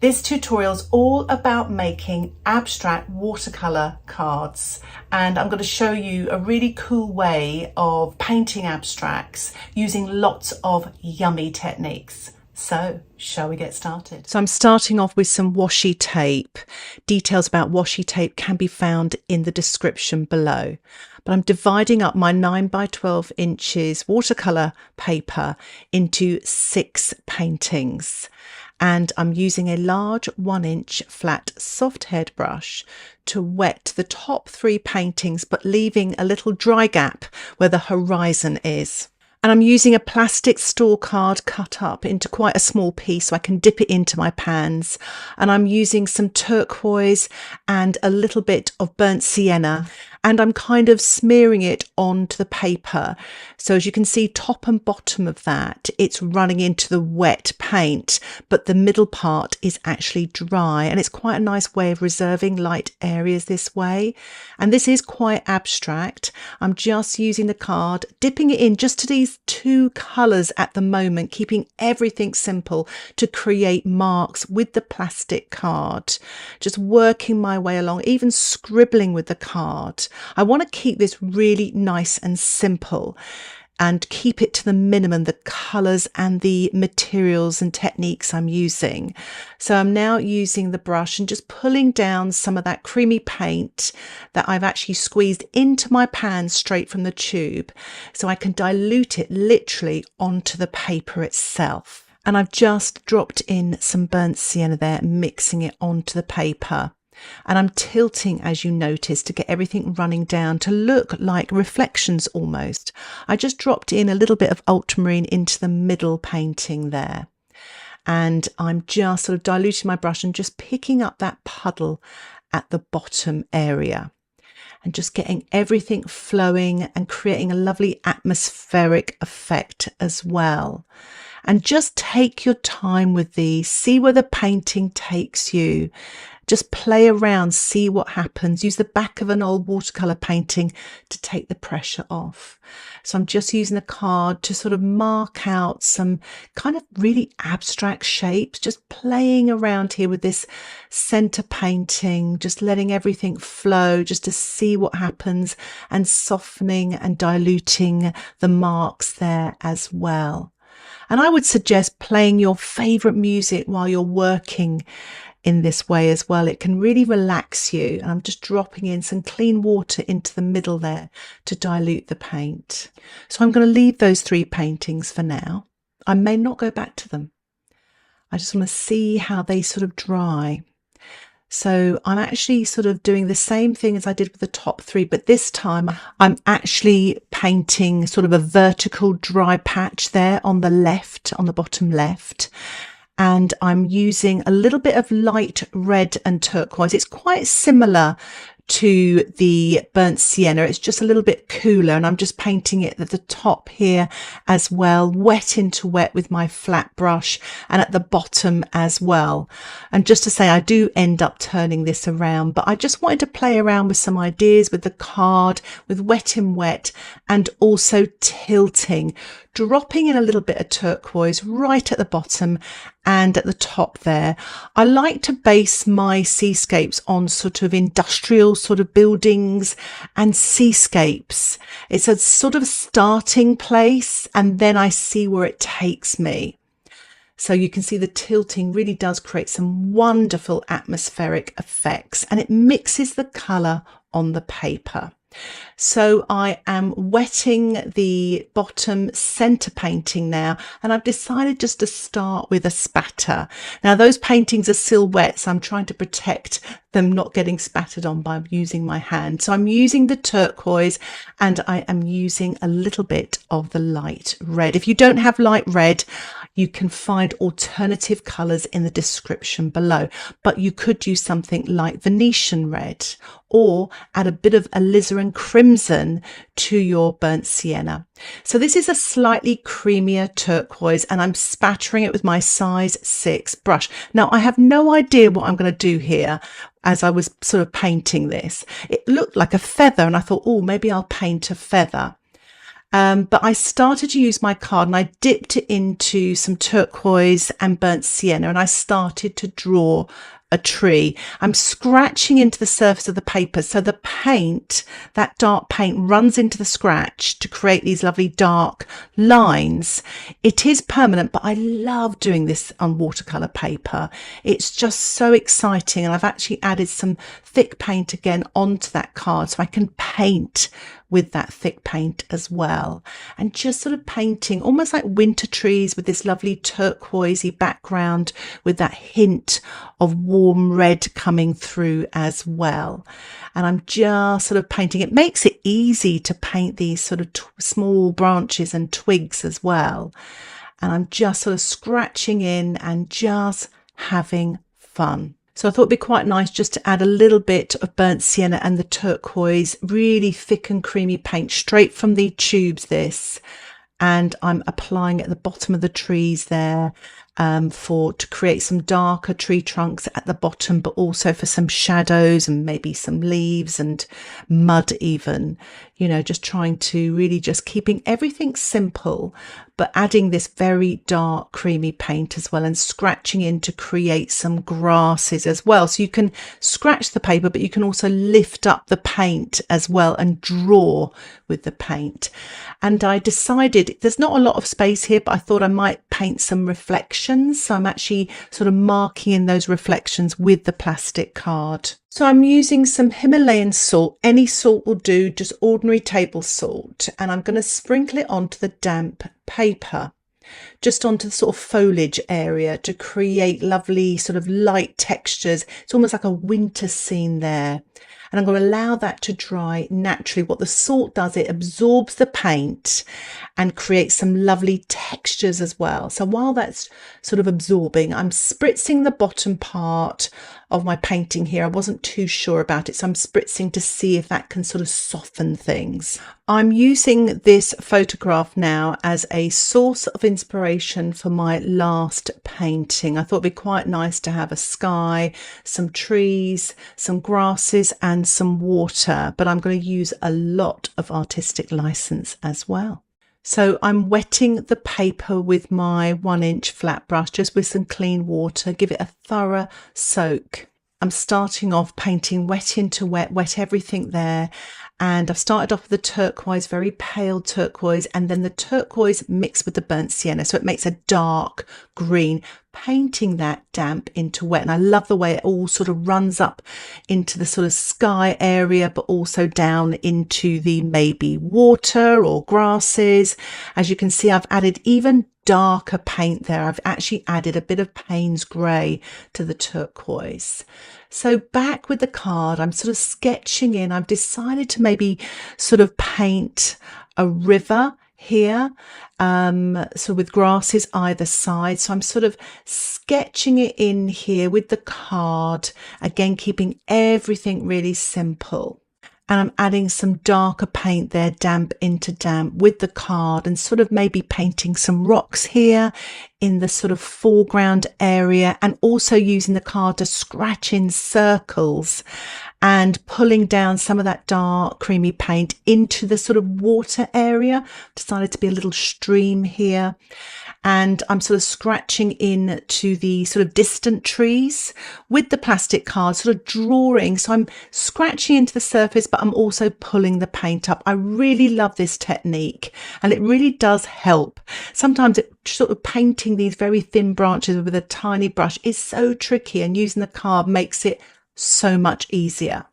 This tutorial is all about making abstract watercolour cards, and I'm going to show you a really cool way of painting abstracts using lots of yummy techniques. So, shall we get started? So I'm starting off with some washi tape. Details about washi tape can be found in the description below. But I'm dividing up my 9 by 12 inches watercolour paper into 6 paintings. And I'm using a large 1-inch flat soft head brush to wet the top 3 paintings, but leaving a little dry gap where the horizon is. And I'm using a plastic store card cut up into quite a small piece so I can dip it into my pans. And I'm using some turquoise and a little bit of burnt sienna. And I'm kind of smearing it onto the paper. So as you can see, top and bottom of that, it's running into the wet paint, but the middle part is actually dry. And it's quite a nice way of reserving light areas this way. And this is quite abstract. I'm just using the card, dipping it in just to these 2 colours at the moment, keeping everything simple to create marks with the plastic card. Just working my way along, even scribbling with the card. I want to keep this really nice and simple and keep it to the minimum, the colours and the materials and techniques I'm using. So I'm now using the brush and just pulling down some of that creamy paint that I've actually squeezed into my pan straight from the tube, so I can dilute it literally onto the paper itself. And I've just dropped in some burnt sienna there, mixing it onto the paper. And I'm tilting, as you notice, to get everything running down to look like reflections almost. I just dropped in a little bit of ultramarine into the middle painting there. And I'm just sort of diluting my brush and just picking up that puddle at the bottom area. And just getting everything flowing and creating a lovely atmospheric effect as well. And just take your time with these, see where the painting takes you. Just play around, see what happens. Use the back of an old watercolour painting to take the pressure off. So I'm just using a card to sort of mark out some kind of really abstract shapes, just playing around here with this centre painting, just letting everything flow just to see what happens, and softening and diluting the marks there as well. And I would suggest playing your favourite music while you're working in this way as well. It can really relax you. And I'm just dropping in some clean water into the middle there to dilute the paint. So I'm going to leave those 3 paintings for now. I may not go back to them. I just want to see how they sort of dry. So I'm actually sort of doing the same thing as I did with the top 3, but this time I'm actually painting sort of a vertical dry patch there on the left, on the bottom left. And I'm using a little bit of light red and turquoise. It's quite similar to the burnt sienna. It's just a little bit cooler, and I'm just painting it at the top here as well, wet into wet with my flat brush, and at the bottom as well. And just to say, I do end up turning this around, but I just wanted to play around with some ideas with the card, with wet in wet, and also tilting, dropping in a little bit of turquoise right at the bottom and at the top there. I like to base my seascapes on sort of industrial sort of buildings and seascapes. It's a sort of starting place, and then I see where it takes me. So you can see the tilting really does create some wonderful atmospheric effects, and it mixes the colour on the paper. So I am wetting the bottom centre painting now, and I've decided just to start with a spatter. Now those paintings are silhouettes, so I'm trying to protect them not getting spattered on by using my hand. So I'm using the turquoise, and I am using a little bit of the light red. If you don't have light red, you can find alternative colours in the description below, but you could use something like Venetian Red, or add a bit of alizarin crimson to your burnt sienna. So this is a slightly creamier turquoise, and I'm spattering it with my size 6 brush. Now I have no idea what I'm going to do here. As I was sort of painting this, it looked like a feather, and I thought, oh, maybe I'll paint a feather. But I started to use my card and I dipped it into some turquoise and burnt sienna, and I started to draw a tree. I'm scratching into the surface of the paper, so the paint, that dark paint, runs into the scratch to create these lovely dark lines. It is permanent, but I love doing this on watercolor paper. It's just so exciting, and I've actually added some thick paint again onto that card so I can paint with that thick paint as well, and just sort of painting almost like winter trees with this lovely turquoisey background with that hint of warm red coming through as well. And I'm just sort of painting. It makes it easy to paint these sort of small branches and twigs as well. And I'm just sort of scratching in and just having fun. So I thought it'd be quite nice just to add a little bit of burnt sienna and the turquoise, really thick and creamy paint straight from the tubes this. And I'm applying at the bottom of the trees there to create some darker tree trunks at the bottom, but also for some shadows and maybe some leaves and mud even, you know, just trying to really just keeping everything simple, but adding this very dark creamy paint as well, and scratching in to create some grasses as well. So you can scratch the paper, but you can also lift up the paint as well and draw with the paint. And I decided there's not a lot of space here, but I thought I might paint some reflections. So I'm actually sort of marking in those reflections with the plastic card. So I'm using some Himalayan salt. Any salt will do, just ordinary table salt. And I'm going to sprinkle it onto the damp paper, just onto the sort of foliage area to create lovely sort of light textures. It's almost like a winter scene there. And I'm going to allow that to dry naturally. What the salt does, it absorbs the paint and creates some lovely textures as well. So while that's sort of absorbing, I'm spritzing the bottom part of my painting here. I wasn't too sure about it, so I'm spritzing to see if that can sort of soften things. I'm using this photograph now as a source of inspiration for my last painting. I thought it'd be quite nice to have a sky, some trees, some grasses and some water, but I'm going to use a lot of artistic license as well. So I'm wetting the paper with my 1-inch flat brush, just with some clean water, give it a thorough soak. I'm starting off painting wet into wet, wet everything there. And I've started off with the turquoise, very pale turquoise, and then the turquoise mixed with the burnt sienna. So it makes a dark green, painting that damp into wet. And I love the way it all sort of runs up into the sort of sky area, but also down into the maybe water or grasses. As you can see, I've added even darker paint there. I've actually added a bit of Paynes grey to the turquoise. So back with the card, I'm sort of sketching in. I've decided to maybe sort of paint a river here, so with grasses either side. So I'm sort of sketching it in here with the card, again keeping everything really simple. And I'm adding some darker paint there, damp into damp with the card, and sort of maybe painting some rocks here in the sort of foreground area, and also using the card to scratch in circles and pulling down some of that dark creamy paint into the sort of water area. Decided to be a little stream here. And I'm sort of scratching in to the sort of distant trees with the plastic card, sort of drawing. So I'm scratching into the surface, but I'm also pulling the paint up. I really love this technique, and it really does help. Sometimes it sort of painting these very thin branches with a tiny brush is so tricky, and using the card makes it so much easier.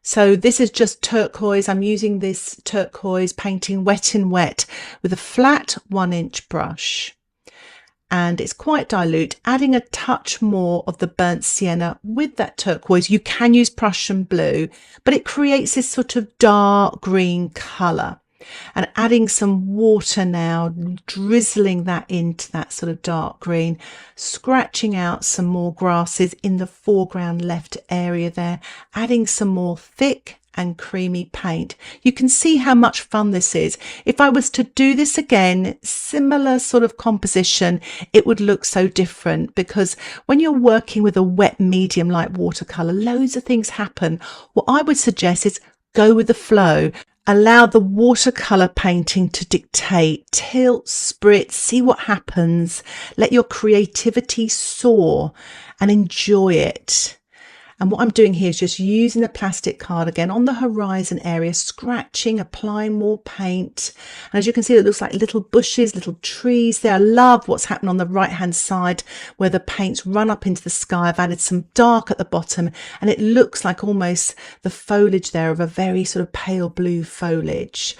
So this is just turquoise. I'm using this turquoise painting wet in wet with a flat 1-inch brush, and it's quite dilute, adding a touch more of the burnt sienna with that turquoise. You can use Prussian blue, but it creates this sort of dark green colour. And adding some water now, drizzling that into that sort of dark green, scratching out some more grasses in the foreground left area there, adding some more thick and creamy paint. You can see how much fun this is. If I was to do this again, similar sort of composition, it would look so different, because when you're working with a wet medium like watercolour, loads of things happen. What I would suggest is go with the flow. Allow the watercolour painting to dictate. Tilt, spritz, see what happens. Let your creativity soar and enjoy it. And what I'm doing here is just using the plastic card again on the horizon area, scratching, applying more paint. And as you can see, it looks like little bushes, little trees there. I love what's happened on the right hand side where the paints run up into the sky. I've added some dark at the bottom and it looks like almost the foliage there of a very sort of pale blue foliage.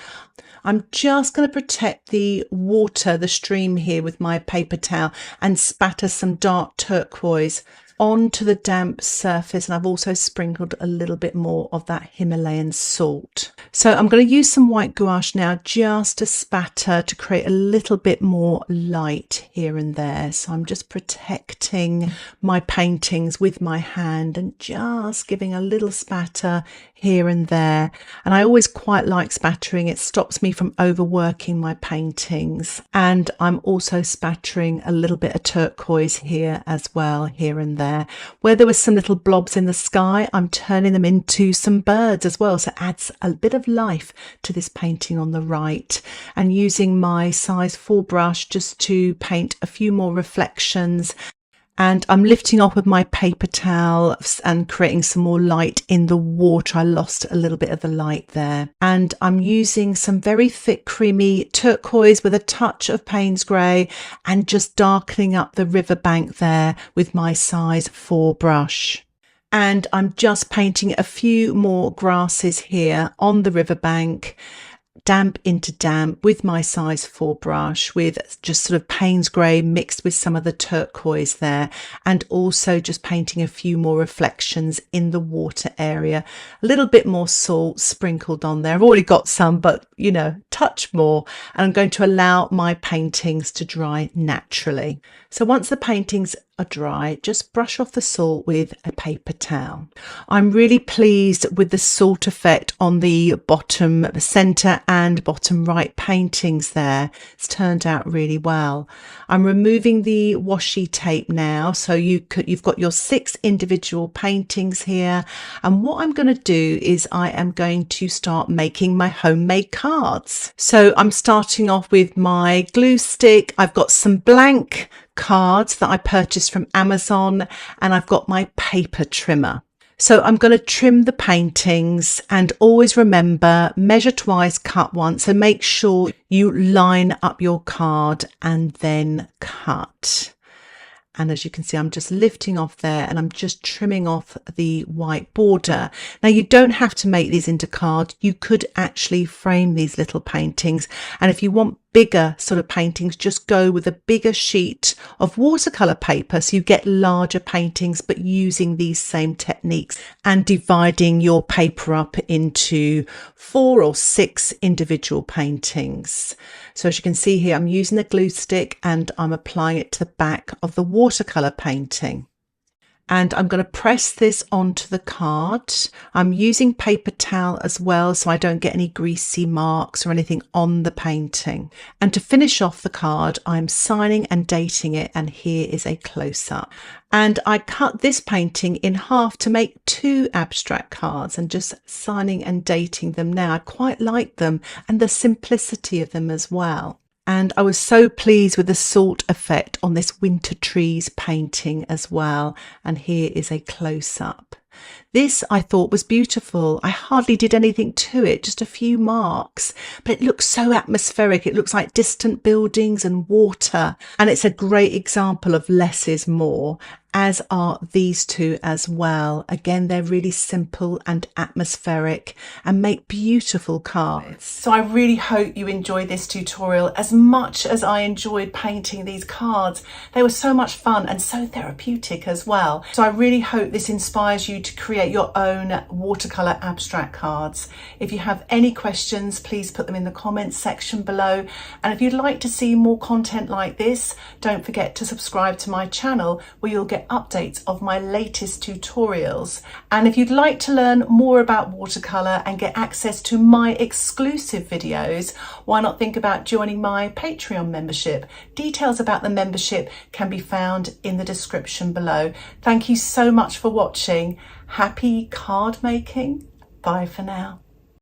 I'm just going to protect the water, the stream here with my paper towel and spatter some dark turquoise onto the damp surface, and I've also sprinkled a little bit more of that Himalayan salt. So I'm going to use some white gouache now just to spatter to create a little bit more light here and there. So I'm just protecting my paintings with my hand and just giving a little spatter here and there. And I always quite like spattering. It stops me from overworking my paintings. And I'm also spattering a little bit of turquoise here as well, here and there. Where there was some little blobs in the sky, I'm turning them into some birds as well. So it adds a bit of life to this painting on the right. And using my size 4 brush just to paint a few more reflections. And I'm lifting off with my paper towel and creating some more light in the water. I lost a little bit of the light there. And I'm using some very thick, creamy turquoise with a touch of Paynes grey and just darkening up the riverbank there with my size 4 brush. And I'm just painting a few more grasses here on the riverbank, damp into damp with my size 4 brush with just sort of Paynes grey mixed with some of the turquoise there, and also just painting a few more reflections in the water area. A little bit more salt sprinkled on there. I've already got some, but you know, touch more. And I'm going to allow my paintings to dry naturally. So once the paintings are dry, just brush off the salt with a paper towel. I'm really pleased with the salt effect on the bottom centre and bottom right paintings there. It's turned out really well. I'm removing the washi tape now, so you've got your 6 individual paintings here. And what I'm going to do is I am going to start making my homemade cards. So I'm starting off with my glue stick. I've got some blank cards that I purchased from Amazon, and I've got my paper trimmer. So I'm going to trim the paintings, and always remember, measure twice, cut once. So make sure you line up your card and then cut. And as you can see, I'm just lifting off there and I'm just trimming off the white border. Now, you don't have to make these into cards. You could actually frame these little paintings. And if you want bigger sort of paintings, just go with a bigger sheet of watercolor paper so you get larger paintings, but using these same techniques and dividing your paper up into 4 or 6 individual paintings. So as you can see here, I'm using the glue stick and I'm applying it to the back of the watercolor painting. And I'm going to press this onto the card. I'm using paper towel as well, so I don't get any greasy marks or anything on the painting. And to finish off the card, I'm signing and dating it, and here is a close-up. And I cut this painting in half to make 2 abstract cards, and just signing and dating them now. I quite like them and the simplicity of them as well. And I was so pleased with the salt effect on this winter trees painting as well. And here is a close-up. This I thought was beautiful. I hardly did anything to it, just a few marks, but it looks so atmospheric. It looks like distant buildings and water. And it's a great example of less is more, as are these 2 as well. Again, they're really simple and atmospheric and make beautiful cards. So I really hope you enjoyed this tutorial as much as I enjoyed painting these cards. They were so much fun and so therapeutic as well. So I really hope this inspires you to create your own watercolor abstract cards. If you have any questions, please put them in the comments section below. And if you'd like to see more content like this, don't forget to subscribe to my channel, where you'll get updates of my latest tutorials. And if you'd like to learn more about watercolor and get access to my exclusive videos, why not think about joining my Patreon membership? Details about the membership can be found in the description below. Thank you so much for watching. Happy card making. Bye for now.